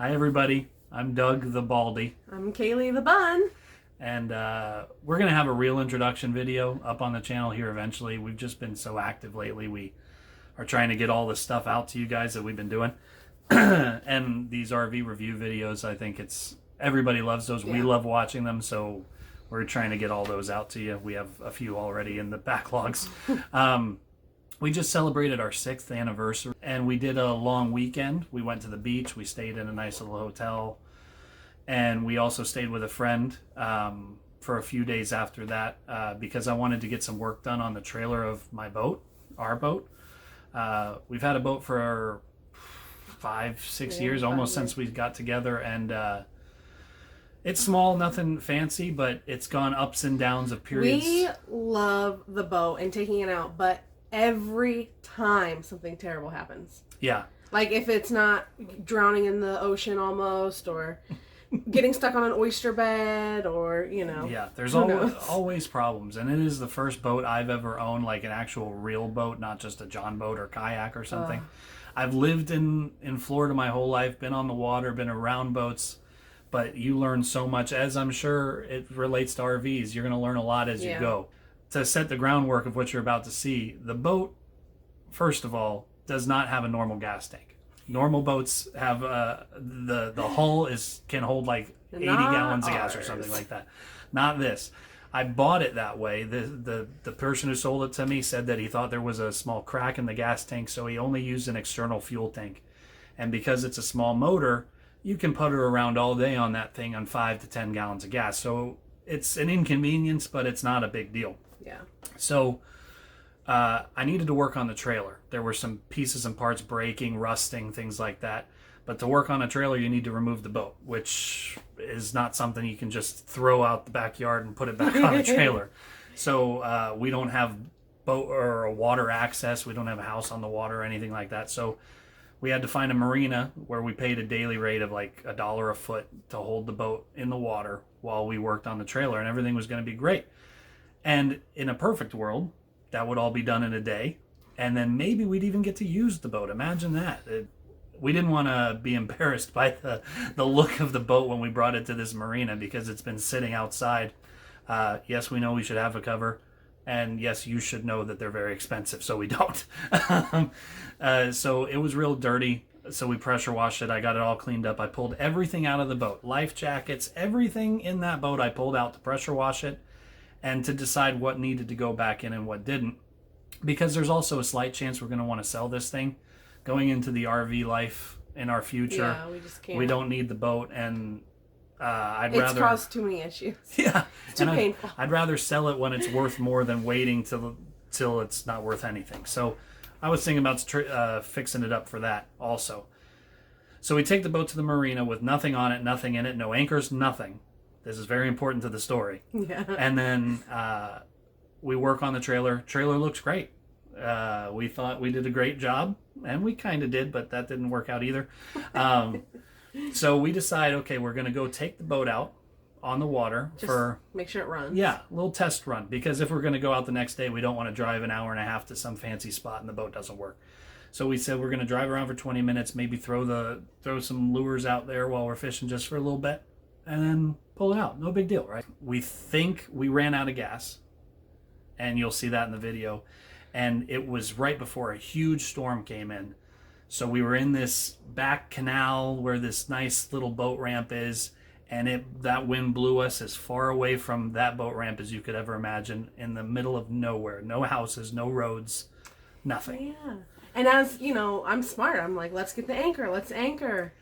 Hi, everybody. I'm Doug the Baldy, I'm Kaylee the Bun. and we're going to have a real introduction video up on the channel here eventually. We've just been so active lately. We are trying to get all this stuff out to you guys that we've been doing. And these RV review videos, I think everybody loves those. We love watching them, so we're trying to get all those out to you. We have a few already in the backlogs. We just celebrated our 6th anniversary, and we did a long weekend. We went to the beach. We stayed in a nice little hotel, and we also stayed with a friend for a few days after that because I wanted to get some work done on the trailer of my boat, our boat. We've had a boat for 5-6 years, almost since we got together, and it's small, nothing fancy, but it's gone ups and downs of periods. We love the boat and taking it out, but every time something terrible happens. Yeah. Like if it's not drowning in the ocean almost, or getting stuck on an oyster bed, or, Yeah, there's always problems. And it is the first boat I've ever owned, like an actual real boat, not just a John boat or kayak or something. I've lived in Florida my whole life, been on the water, been around boats, but you learn so much, as I'm sure it relates to RVs. You're going to learn a lot as you go. To set the groundwork of what you're about to see, the boat, first of all, does not have a normal gas tank. Normal boats have the hull can hold like 80 gallons of gas or something like that. Not this. I bought it that way. The person who sold it to me said that he thought there was a small crack in the gas tank, so he only used an external fuel tank. And because it's a small motor, you can putter around all day on that thing on 5 to 10 gallons of gas. So it's an inconvenience, but it's not a big deal. Yeah. So I needed to work on the trailer. There were some pieces and parts breaking, rusting, things like that. But to work on a trailer, you need to remove the boat, which is not something you can just throw out the backyard and put it back on a trailer. So we don't have boat or water access. We don't have a house on the water or anything like that. So we had to find a marina where we paid a daily rate of like $1 a foot to hold the boat in the water while we worked on the trailer, and everything was going to be great. And in a perfect world, that would all be done in a day. And then maybe we'd even get to use the boat. Imagine that. We didn't want to be embarrassed by the look of the boat when we brought it to this marina, because it's been sitting outside. Yes, we know we should have a cover. And yes, you should know that they're very expensive, so we don't. So it was real dirty. So we pressure washed it. I got it all cleaned up. I pulled everything out of the boat. Life jackets, everything in that boat I pulled out to pressure wash it, and to decide what needed to go back in and what didn't. Because there's also a slight chance we're going to want to sell this thing going into the RV life in our future. Yeah, we just can't. We don't need the boat, and It's caused too many issues. Yeah. It's too painful. I'd rather sell it when it's worth more than waiting till it's not worth anything. So I was thinking about fixing it up for that also. So we take the boat to the marina with nothing on it, nothing in it, no anchors, nothing. This is very important to the story. Yeah. And then we work on the trailer. Trailer looks great. We thought we did a great job, and we kind of did, but that didn't work out either. So we decide, okay, we're going to go take the boat out on the water for make sure it runs. Yeah, a little test run, because if we're going to go out the next day, we don't want to drive an hour and a half to some fancy spot and the boat doesn't work. So we said we're going to drive around for 20 minutes, maybe throw some lures out there while we're fishing just for a little bit, and then pull it out. No big deal, right? We think we ran out of gas, and you'll see that in the video. And it was right before a huge storm came in. So we were in this back canal where this nice little boat ramp is, and that wind blew us as far away from that boat ramp as you could ever imagine, in the middle of nowhere. No houses, no roads, nothing. Yeah. And as, I'm smart. I'm like, let's get the anchor. Let's anchor.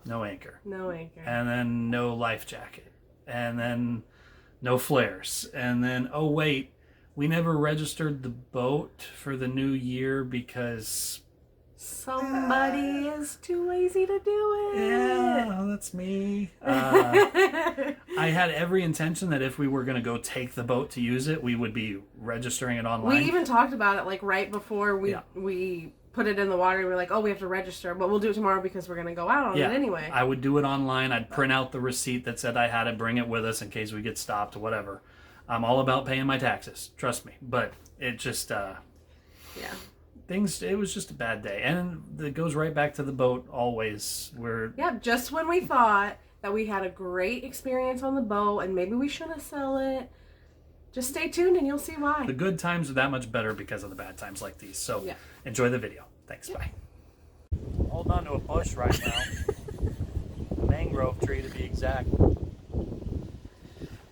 No anchor. No anchor. And then no life jacket. And then no flares. And then, oh wait, we never registered the boat for the new year because somebody is too lazy to do it. Yeah, that's me. I had every intention that if we were going to go take the boat to use it, we would be registering it online. We even talked about it like right before we put it in the water. We were like, oh, we have to register, but we'll do it tomorrow because we're going to go out on it anyway. I would do it online. I'd print out the receipt that said I had it, bring it with us in case we get stopped or whatever. I'm all about paying my taxes, trust me. But it just, it was just a bad day, and it goes right back to the boat always. Yeah, just when we thought that we had a great experience on the boat and maybe we shouldn't sell it, just stay tuned and you'll see why. The good times are that much better because of the bad times like these. So yeah. Enjoy the video. Thanks. Bye. Hold on to a bush right now. A mangrove tree to be exact.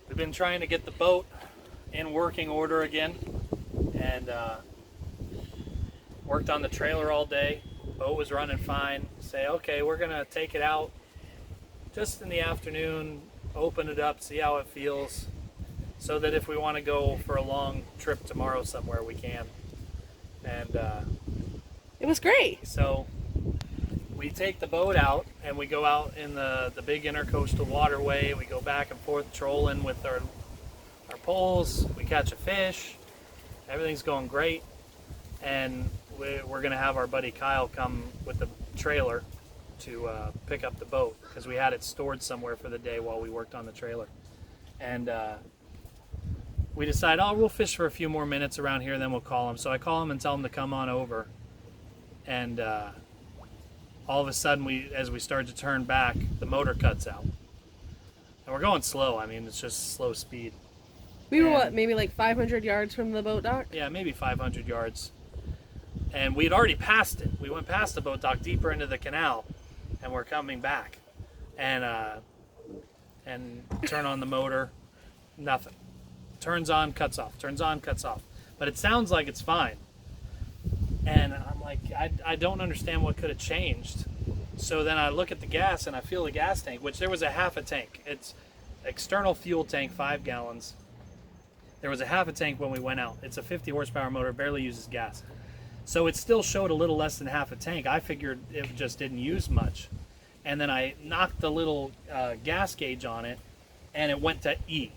We've been trying to get the boat in working order again, and worked on the trailer all day. Boat was running fine. Say, okay, we're gonna take it out just in the afternoon, open it up, see how it feels, so that if we want to go for a long trip tomorrow somewhere, we can. And it was great. So we take the boat out and we go out in the big intercoastal waterway. We go back and forth trolling with our poles. We catch a fish. Everything's going great. And we're going to have our buddy Kyle come with the trailer to pick up the boat because we had it stored somewhere for the day while we worked on the trailer. And we decide, we'll fish for a few more minutes around here, then we'll call him. So I call him and tell him to come on over. And all of a sudden, as we start to turn back, the motor cuts out. And we're going slow. I mean, it's just slow speed. We were, maybe like 500 yards from the boat dock? Yeah, maybe 500 yards. And we'd already passed it. We went past the boat dock deeper into the canal, and we're coming back. And turn on the motor, nothing. Turns on, cuts off. Turns on, cuts off. But it sounds like it's fine. And I'm like, I don't understand what could have changed. So then I look at the gas and I feel the gas tank, which there was a half a tank. It's external fuel tank, 5 gallons. There was a half a tank when we went out. It's a 50 horsepower motor, barely uses gas. So it still showed a little less than half a tank. I figured it just didn't use much. And then I knocked the little gas gauge on it and it went to E.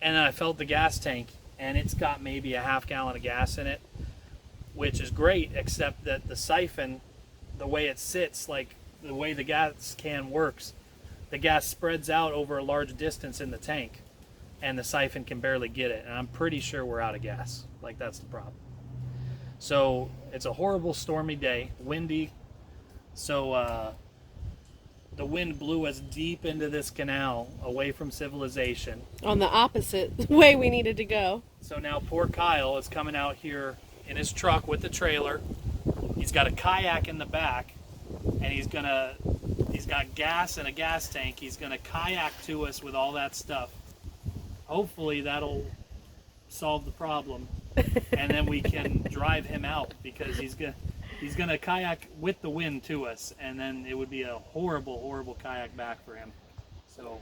And then I felt the gas tank and it's got maybe a half gallon of gas in it, which is great, except that the siphon, the way it sits, like the way the gas can works, the gas spreads out over a large distance in the tank and the siphon can barely get it. And I'm pretty sure we're out of gas. Like, that's the problem. So it's a horrible stormy day, windy. So the wind blew us deep into this canal away from civilization. On the opposite way we needed to go. So now poor Kyle is coming out here in his truck with the trailer. He's got a kayak in the back, and he's got gas and a gas tank. He's gonna kayak to us with all that stuff. Hopefully that'll solve the problem, and then we can drive him out because he's gonna kayak with the wind to us, and then it would be a horrible kayak back for him. So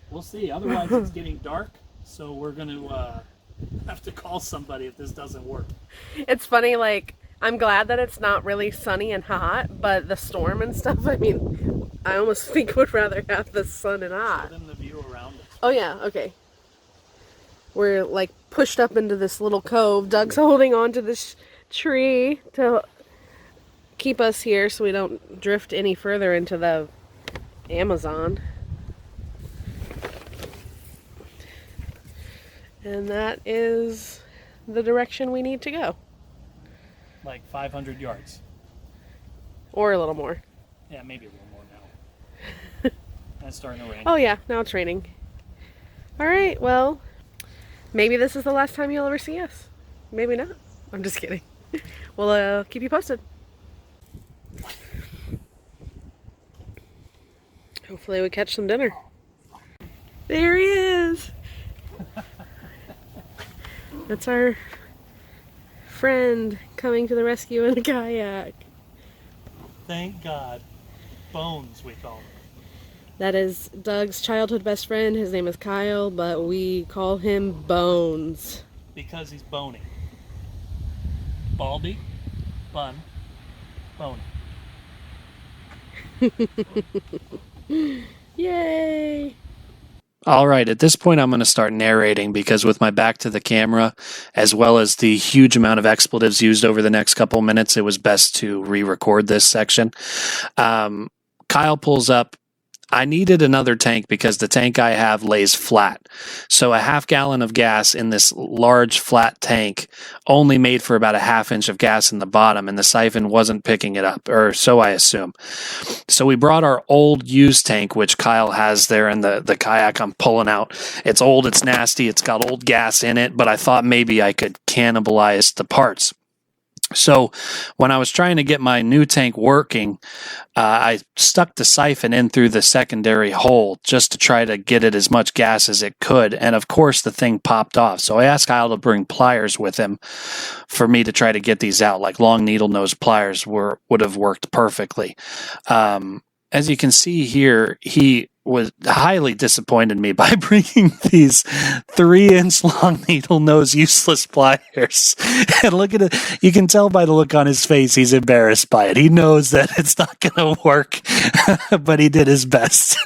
we'll see. Otherwise it's getting dark, so we're gonna have to call somebody if this doesn't work. It's funny, like, I'm glad that it's not really sunny and hot, but the storm and stuff, I mean, I almost think would rather have the sun and hot. Show them the view around us. Oh yeah, okay. We're like pushed up into this little cove. Doug's holding on to this tree to keep us here so we don't drift any further into the Amazon. And that is the direction we need to go. Like 500 yards. Or a little more. Yeah, maybe a little more now. And it's starting to rain. Oh yeah, now it's raining. Alright, well, maybe this is the last time you'll ever see us. Maybe not. I'm just kidding. We'll keep you posted. Hopefully we catch some dinner. There he is! That's our friend coming to the rescue in a kayak. Thank God. Bones, we call him. That is Doug's childhood best friend. His name is Kyle, but we call him Bones. Because he's bony. Baldy, bun, bony. Yay! All right, at this point I'm going to start narrating because with my back to the camera, as well as the huge amount of expletives used over the next couple minutes, it was best to re-record this section. Kyle pulls up I needed another tank because the tank I have lays flat. So a half gallon of gas in this large flat tank only made for about a half inch of gas in the bottom, and the siphon wasn't picking it up, or so I assume. So we brought our old used tank, which Kyle has there in the kayak I'm pulling out. It's old, it's nasty, it's got old gas in it, but I thought maybe I could cannibalize the parts. So when I was trying to get my new tank working, I stuck the siphon in through the secondary hole just to try to get it as much gas as it could. And of course, the thing popped off. So I asked Kyle to bring pliers with him for me to try to get these out. Like long needle nose pliers would have worked perfectly. As you can see here, he was highly disappointed me by bringing these 3-inch long needle nose useless pliers. And look at it. You can tell by the look on his face, he's embarrassed by it. He knows that it's not going to work, but he did his best.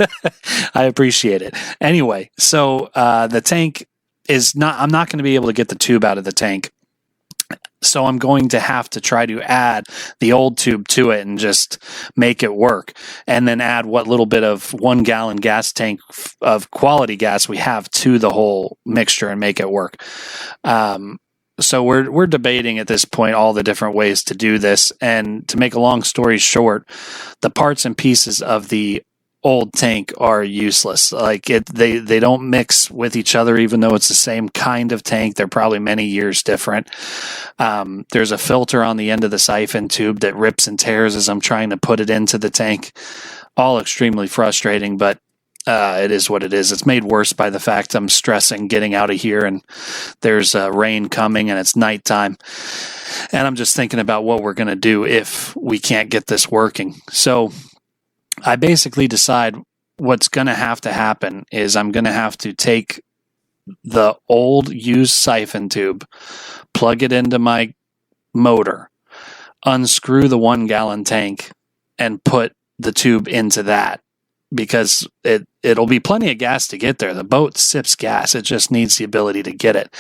I appreciate it. Anyway, so the tank is not, I'm not going to be able to get the tube out of the tank. So I'm going to have to try to add the old tube to it and just make it work. And then add what little bit of 1 gallon gas tank of quality gas we have to the whole mixture and make it work. So we're debating at this point all the different ways to do this. And to make a long story short, the parts and pieces of the old tank are useless. Like they don't mix with each other, even though it's the same kind of tank. They're probably many years different. There's a filter on the end of the siphon tube that rips and tears as I'm trying to put it into the tank. All extremely frustrating, but it is what it is. It's made worse by the fact I'm stressing getting out of here, and there's rain coming and it's nighttime. And I'm just thinking about what we're going to do if we can't get this working. So I basically decide what's going to happen is I'm going to have to take the old used siphon tube, plug it into my motor, unscrew the 1 gallon tank, and put the tube into that, because it'll be plenty of gas to get there. The boat sips gas. It just needs the ability to get it.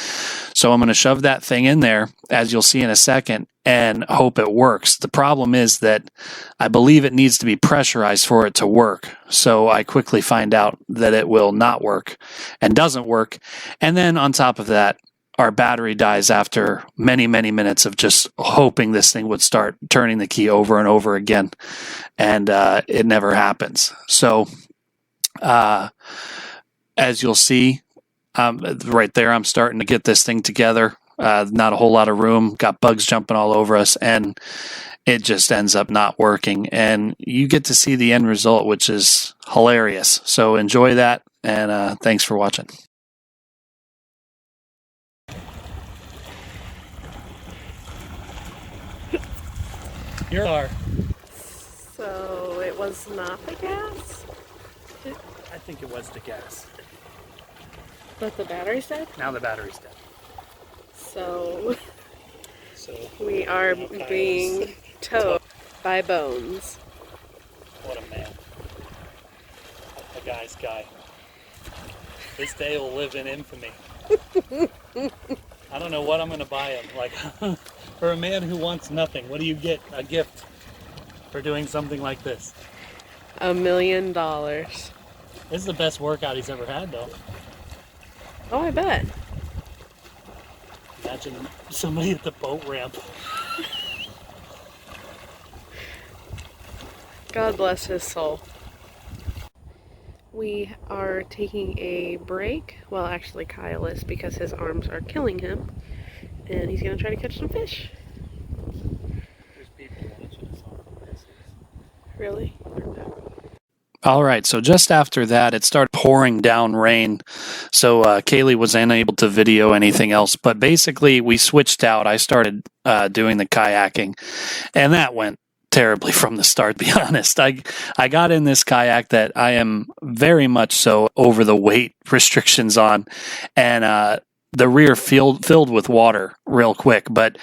So I'm going to shove that thing in there, as you'll see in a second, and hope it works. The problem is that I believe it needs to be pressurized for it to work. So I quickly find out that it will not work and doesn't work. And then on top of that, our battery dies after many, many minutes of just hoping this thing would start turning the key over and over again. And it never happens. So as you'll see right there, I'm starting to get this thing together. Not a whole lot of room, got bugs jumping all over us, and it just ends up not working. And you get to see the end result, which is hilarious. So enjoy that, and thanks for watching. Here are. So it was not the gas? I think it was the gas. But the battery's dead? Now the battery's dead. So So we are being towed by Bones. what a man. A guy's guy. This day will live in infamy. I don't know what I'm going to buy him. Like, for a man who wants nothing, what do you get? A gift for doing something like this. $1 million. This is the best workout he's ever had, though. Oh, I bet. Imagine somebody at the boat ramp. God bless his soul. We are taking a break. Well, actually Kyle is, because his arms are killing him. And he's going to try to catch some fish. There's people watching us on this. Really? All right, so just after that, it started pouring down rain. So Kaylee was unable to video anything else. But basically, we switched out. I started doing the kayaking, and that went terribly from the start, to be honest. I got in this kayak that I am very much so over the weight restrictions on, and the rear filled with water real quick. But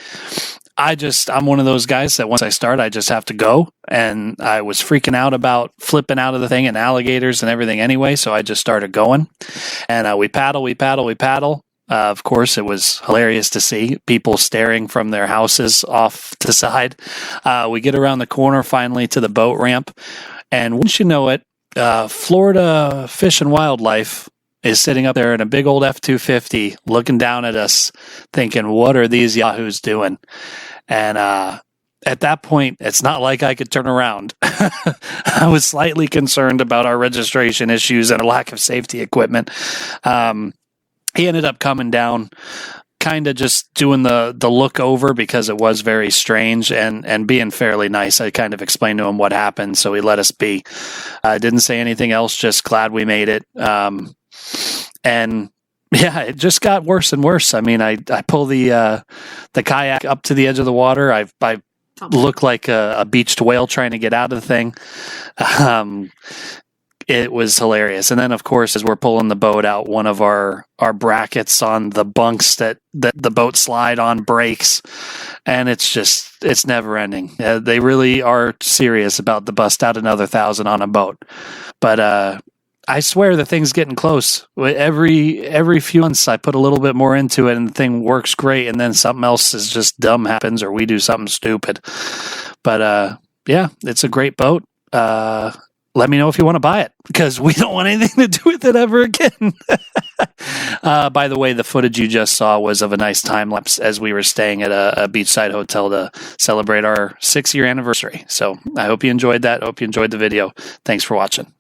I'm one of those guys that once I start, I just have to go. And I was freaking out about flipping out of the thing and alligators and everything anyway. So I just started going, and we paddle. Of course, it was hilarious to see people staring from their houses off to the side. We get around the corner finally to the boat ramp. And once you know it, Florida Fish and Wildlife is sitting up there in a big old F-250 looking down at us thinking, what are these yahoos doing? And at that point, it's not like I could turn around. I was slightly concerned about our registration issues and a lack of safety equipment. He ended up coming down, kind of just doing the look over because it was very strange and being fairly nice. I kind of explained to him what happened, so he let us be. Didn't say anything else, just glad we made it. And yeah, it just got worse and worse. I mean, I pull the kayak up to the edge of the water. I look like a beached whale trying to get out of the thing. It was hilarious. And then, of course, as we're pulling the boat out, one of our brackets on the bunks that the boat slide on breaks. And it's never ending. They really are serious about the bust out another 1,000 on a boat. But I swear the thing's getting close. Every few months I put a little bit more into it and the thing works great, and then something else is just dumb happens or we do something stupid. But yeah, it's a great boat. Let me know if you want to buy it, because we don't want anything to do with it ever again. By the way, the footage you just saw was of a nice time lapse as we were staying at a beachside hotel to celebrate our 6-year anniversary. So I hope you enjoyed that. I hope you enjoyed the video. Thanks for watching.